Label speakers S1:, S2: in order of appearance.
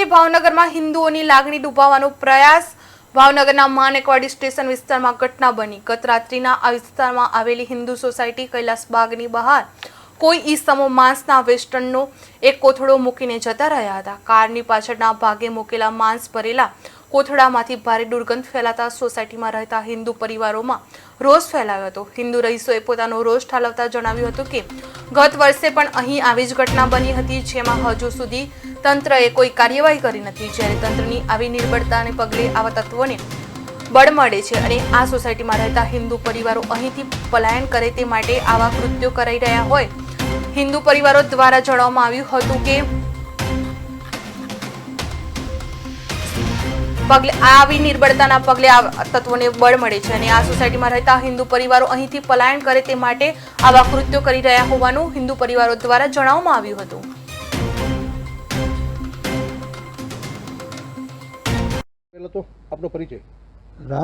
S1: વર્ષોથી ભાવનગરમાં હિન્દુઓની લાગણી ડૂબાવવાનો પ્રયાસ। ભાવનગરના માનેકવાડી સ્ટેશન વિસ્તારમાં ઘટના બની। ગત રાત્રિના આ વિસ્તારમાં આવેલી હિન્દુ સોસાયટી કૈલાસબાગની બહાર કોઈ ઈસમો માંસના વેસ્ટર્નનો એક કોથળો મૂકીને જતા રહ્યા હતા। કારની પાછળના ભાગે મૂકેલા માંસ ભરેલા કોથળામાંથી ભારે દુર્ગંધ ફેલાતા સોસાયટીમાં રહેતા હિન્દુ પરિવારોમાં રોષ ફેલાયો હતો। હિન્દુ રહીશોએ પોતાનો રોષ ઠાલવતા જણાવ્યું હતું કે ગત વર્ષે પણ અહીં આવી જ ઘટના બની હતી, જેમાં હજુ સુધી તંત્રએ કોઈ કાર્યવાહી કરી નથી। જ્યારે તંત્રની આવી નિર્બળતાને પગલે આવા તત્વોને બળ મળે છે અને આ સોસાયટીમાં રહેતા હિન્દુ પરિવારો અહીંથી પલાયન કરે તે માટે આવા કૃત્યો કરાઈ રહ્યા હોય હિન્દુ પરિવારો દ્વારા જણાવવામાં આવ્યું હતું કે પગલે આવી નિર્બળતાના પગલે આ તત્વોને બળ મળે છે અને આ સોસાયટીમાં રહેતા હિન્દુ પરિવારો અહીંથી પલાયન કરે તે માટે આવા કૃત્યો કરી રહ્યા હોવાનું હિન્દુ પરિવારો દ્વારા જણાવવામાં આવ્યું હતું।
S2: પહેલા તો આપનો પરિચય।